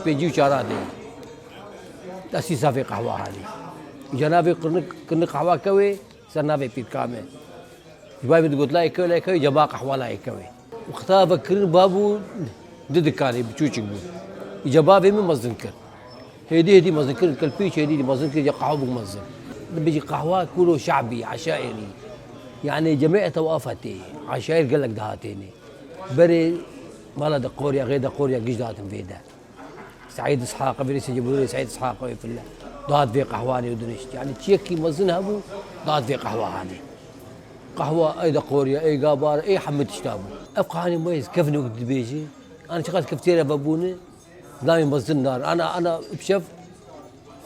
بيجي وشاراتي تأسيسها في قهوة هذه جنابي كن قهوة كوي صرنا في بيت كامل جباي بتقول لا يكوي لا يكوي جبا قهوة لا يكوي واختار فكر بابو ضد كاري بتشوشك بو جبا في من مزنكر هدي مزنكر كالبيش هدي مزنكر قهوة بمزن بيجي قهوة كله شعبي عشائري يعني جميع توافاتي عشائر قال لك دهاتيني بري مالا دقوريا غير دقوريا قيش دهاتن في ده سعيد اسحاق بريس يجيبوا لي سعيد اسحاق في الله ضاد في قهواني ودنشت يعني تشيكي مزنها ابو ضاد في قهوه هذه قهوه اي دقوريا اي قابار اي حمد تشتابو ابقى انا مميز كيفني وقت بيجي انا شغلت كفتيريا بابوني دايم مزن نار انا بشف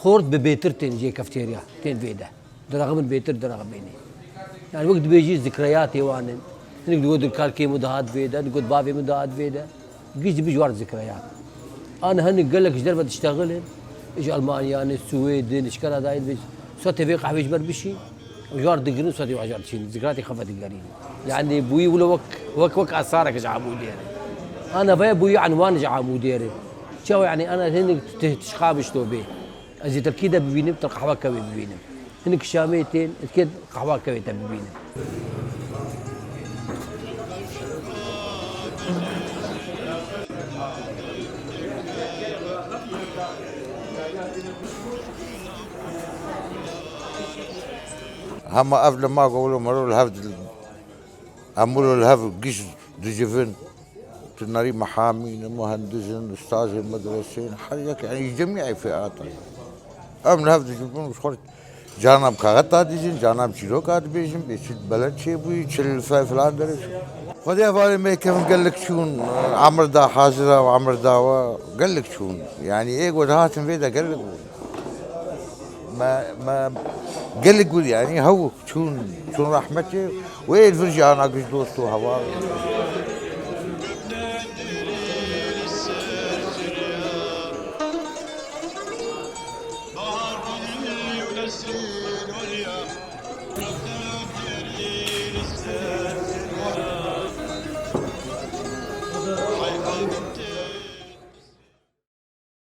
خورت ببيترتين جي كفتيريا تين فيدا درغم البيتر درغم بيني يعني وقت بيجي ذكرياتي وانا نقول الكالكي مدهات فيدا نقول بابي مدهات فيدا بيجي بجوار ذكريات انا هني قال لك ايش دربت تشتغل ايش المانيا يعني السويد ايش كذا داين صوتي في قهوه يجبر بشي وجار دقرين صوتي وجار شيء ذكرياتي خفت دقرين يعني بوي ولا وك اثارك جعبو ديري انا بي بوي عنوان جعبو ديري شو يعني انا هني تشخابش تو بيه ازي تركيده ببينم قهوه كوي ببينم هنيك شاميتين اكيد قهوه كوي تبينم هم قبل ما قولوا مروا الهفد عملوا الهفد قش دجفن تناري محامين مهندسين استاذ المدرسين حاجة يعني جميع فئات أم الهفد دجفن وشخرت جانب كاغتا ديجن جانب شيلو كات بيجن بيشد بلد شي بوي تشل فلان درس خدي فالي ما كيف قال لك شون عمر دا حاضرة وعمر داوا قال لك شون يعني ايه قد هاتم فيدا قال لك ما قال لك يعني هو شون رحمتي وين الفرجة انا قش دوستو هوا